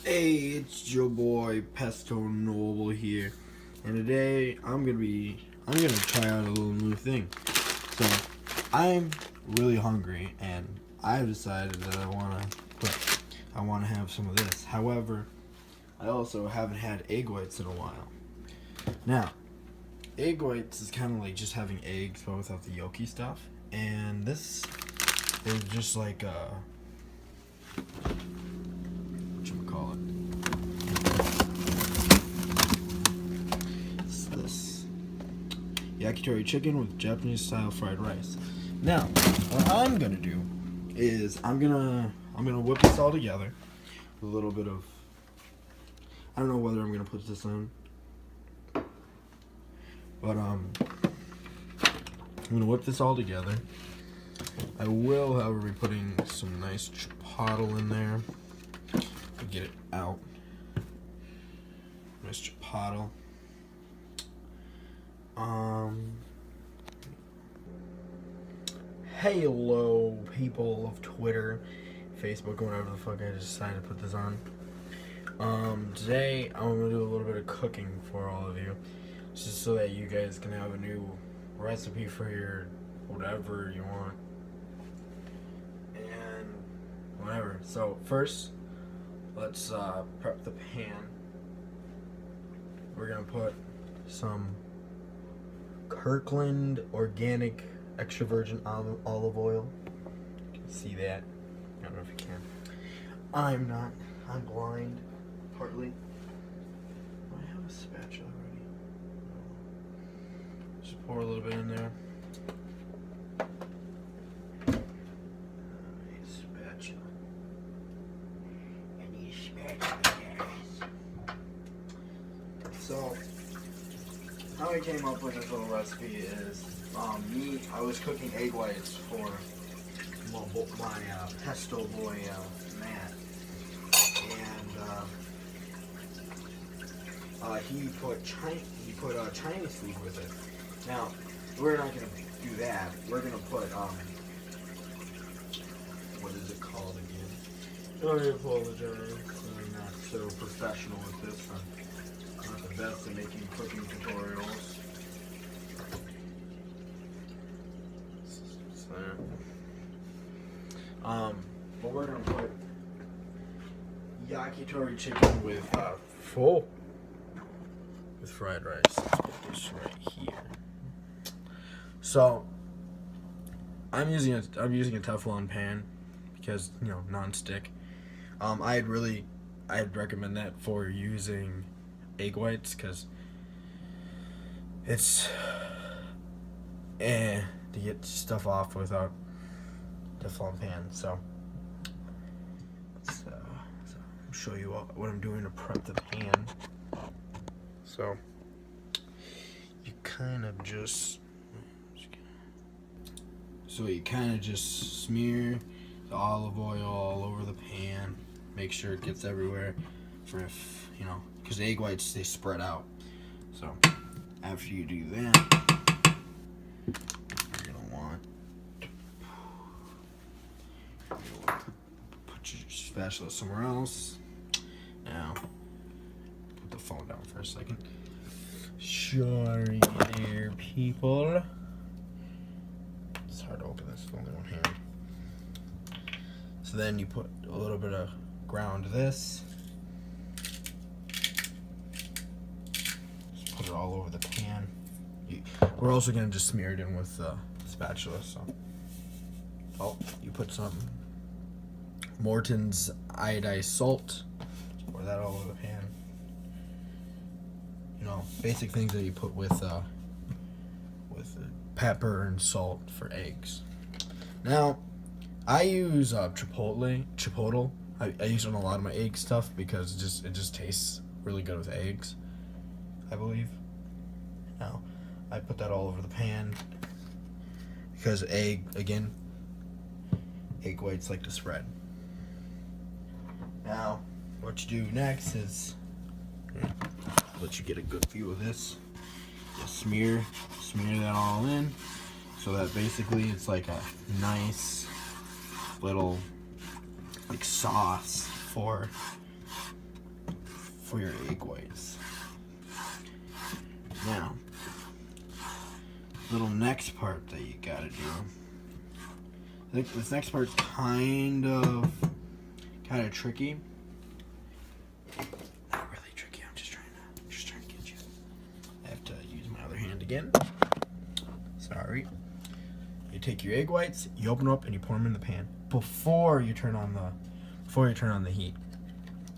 Hey, it's your boy Pesto Noble here, and today I'm gonna try out a little new thing. So I'm really hungry, and I've decided that I wanna have some of this. However, I also haven't had egg whites in a while. Now, egg whites is kind of like just having eggs but without the yolky stuff, and this is just like whatchamacallit. This yakitori chicken with Japanese style fried rice. Now, what I'm gonna do is I'm gonna whip this all together with a little bit of, I don't know whether I'm gonna put this on, but I'm gonna whip this all together. I will, however, be putting some nice chipotle in there to get it out. Nice chipotle. Hello, people of Twitter, Facebook, whatever the fuck I decided to put this on. Today I'm gonna do a little bit of cooking for all of you, just so that you guys can have a new recipe for your whatever you want. And whatever. So first, let's prep the pan. We're gonna put some Kirkland organic extra virgin olive oil. You can see that. I don't know if you can. I'm not. I'm blind. Partly. Do I have a spatula already? Just pour a little bit in there. I need a spatula. I need a spatula, guys. So, how I came up with this little recipe is, I was cooking egg whites for my pesto boy, Matt, and he put Chinese food with it. Now, we're not gonna do that. We're gonna put what is it called again? I apologize. I'm not so professional with this. I'm not the best at making cooking tutorials. But we're gonna put yakitori chicken with fried rice. Let's put this right here. So I'm using a Teflon pan because, you know, non-stick. I'd recommend that for using egg whites because it's to get stuff off without Teflon pan. So let's show you what I'm doing to prep the pan. So you kind of just smear the olive oil all over the pan. Make sure it gets everywhere, for if, you know, because egg whites, they spread out. So after you do that, you're gonna want to put your spatula somewhere else. Now put the phone down for a second. Sorry there, people. It's hard to open this with only one hand. So then you put a little bit of ground this. Just put it all over the pan. We're also gonna just smear it in with the spatula. So, you put some Morton's iodized salt. Just pour that all over the pan. You know, basic things that you put with pepper and salt for eggs. Now, I use chipotle. I use it on a lot of my egg stuff because it just tastes really good with eggs, I believe. Now, I put that all over the pan because egg whites like to spread. Now, what you do next is, let you get a good view of this. Just smear that all in, so that basically it's like a nice little like sauce for for your egg whites. Now, little next part that you gotta do. I think this next part's kind of tricky. Not really tricky. I'm just trying to get you. I have to use my other hand again. Sorry. You take your egg whites, you open them up, and you pour them in the pan before you turn on the heat.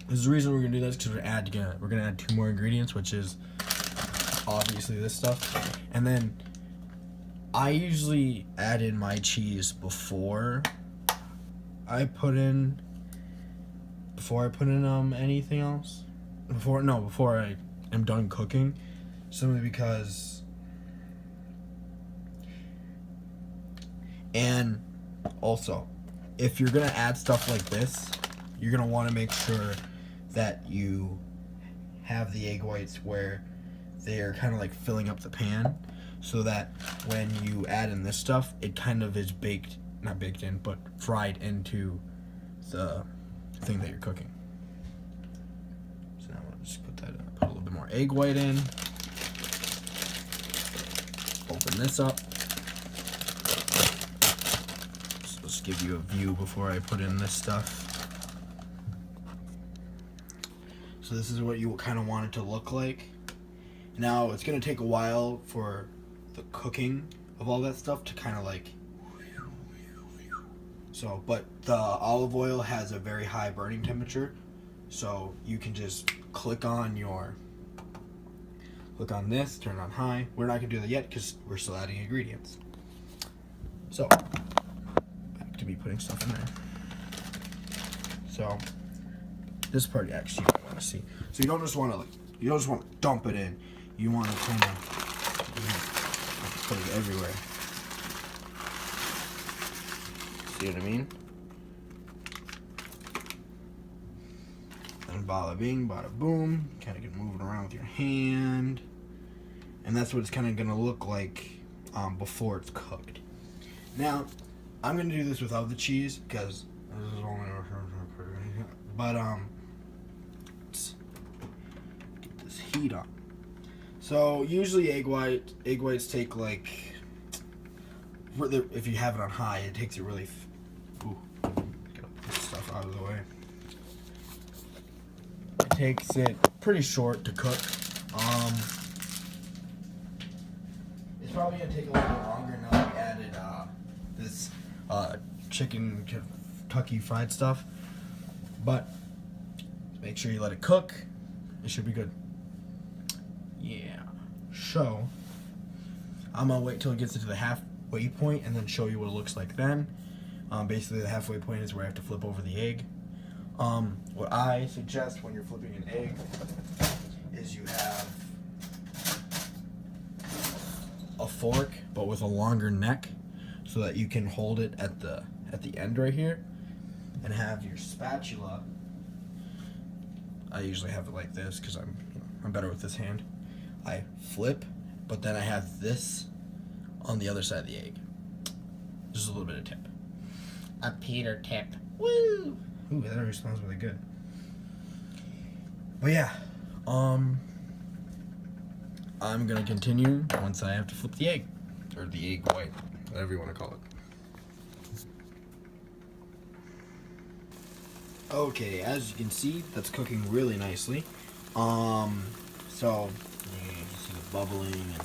This is the reason we're gonna do this, because we're gonna add 2 more ingredients, which is obviously this stuff, and then I usually add in my cheese before I put in anything else. Before I am done cooking, simply because. And also, if you're gonna add stuff like this, you're gonna want to make sure that you have the egg whites where they're kind of like filling up the pan, so that when you add in this stuff, it kind of is not baked in, but fried into the thing that you're cooking. So now I'll just put a little bit more egg white in. Open this up. So let's give you a view before I put in this stuff. So this is what you kind of want it to look like. Now it's gonna take a while for the cooking of all that stuff to kind of like. So, but the olive oil has a very high burning temperature, so you can just click on this, turn it on high. We're not gonna do that yet because we're still adding ingredients. So, back to me putting stuff in there. So, this part actually you want to see. So you don't just want to dump it in. You want to kind of put it everywhere. See what I mean? And bada bing, bada boom. Kind of get moving around with your hand. And that's what it's kind of going to look like before it's cooked. Now, I'm going to do this without the cheese because this is only. But let's get this heat on. So usually egg whites take like, if you have it on high, it takes it really. Get this stuff out of the way. It takes it pretty short to cook. It's probably gonna take a little bit longer now that we added this chicken Kentucky fried stuff. But make sure you let it cook. It should be good. Yeah. So I'm gonna wait till it gets to the halfway point and then show you what it looks like then. Basically, the halfway point is where I have to flip over the egg. What I suggest when you're flipping an egg is you have a fork, but with a longer neck, so that you can hold it at the end right here, and have your spatula. I usually have it like this because I'm better with this hand. I flip, but then I have this on the other side of the egg. Just a little bit of tip. A Peter tip. Woo! Ooh, that already smells really good. But yeah, I'm gonna continue once I have to flip the egg, or the egg white, whatever you want to call it. Okay, as you can see, that's cooking really nicely. So you can see the bubbling and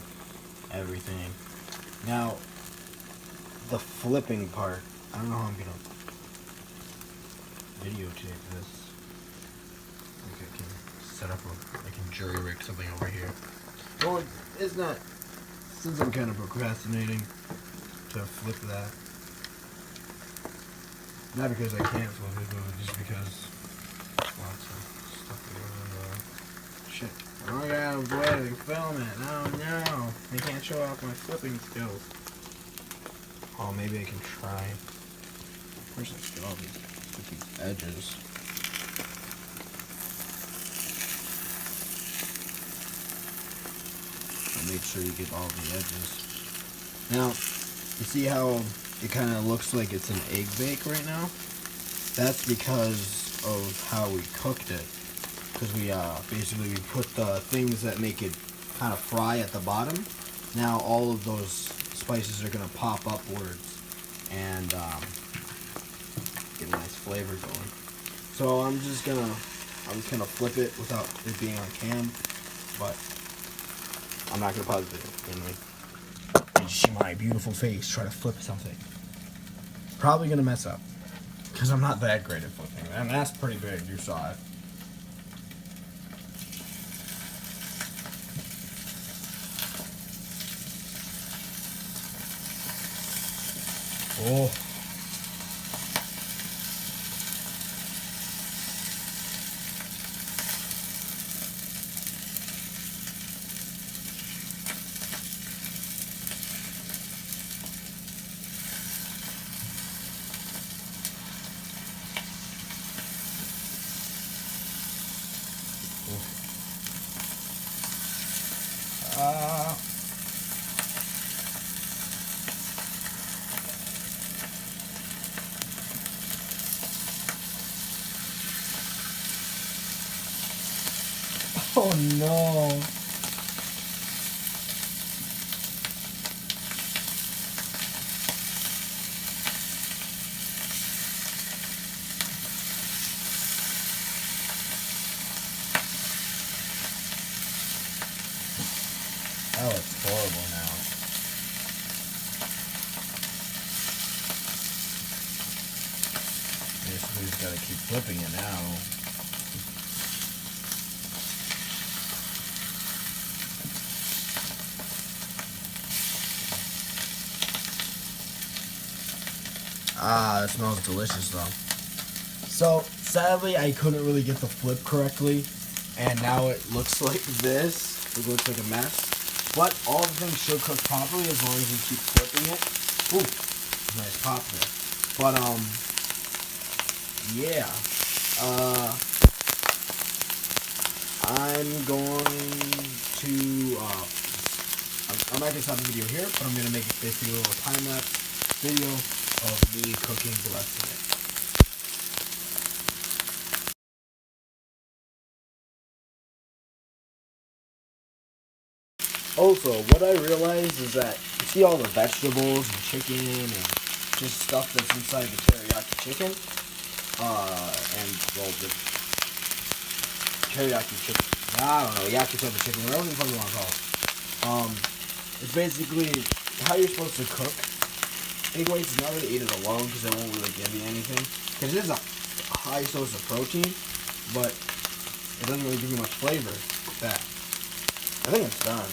everything. Now, the flipping part. I don't know how I'm gonna videotape this. I think I can set up I can jury rig something over here. Well, it's not, since I'm kind of procrastinating to flip that. Not because I can't flip it, but just because lots of stuff that goes into shit. Oh my god, I'm glad I can film it. No. I can't show off my flipping skills. Oh, maybe I can try. Where's I get all these edges? So make sure you get all the edges. Now, you see how it kind of looks like it's an egg bake right now? That's because of how we cooked it. because we basically we put the things that make it kind of fry at the bottom. Now all of those spices are gonna pop upwards and get a nice flavor going. So I'm just gonna flip it without it being on cam, but I'm not gonna pause the video. Anyway, you see my beautiful face try to flip something. Probably gonna mess up because I'm not that great at flipping, and that's pretty big. You saw it. Oh. Oh no. That looks horrible now. Basically, just gotta keep flipping it now. Ah, it smells delicious though. So, sadly, I couldn't really get the flip correctly, and now it looks like this. It looks like a mess. But all the things should cook properly as long as you keep flipping it. Ooh, nice pop there. But, yeah. I'm going to, I'm not going to stop the video here, but I'm going to make basically a little time-lapse video of me cooking the rest of it. Also, what I realized is that you see all the vegetables and chicken and just stuff that's inside the teriyaki chicken, and well, the teriyaki chicken, I don't know, yakisoba chicken, whatever the fuck you want to call it. It's basically how you're supposed to cook egg whites. Not really eat it alone because it won't really give you anything. Because it is a high source of protein, but it doesn't really give you much flavor. That I think it's done.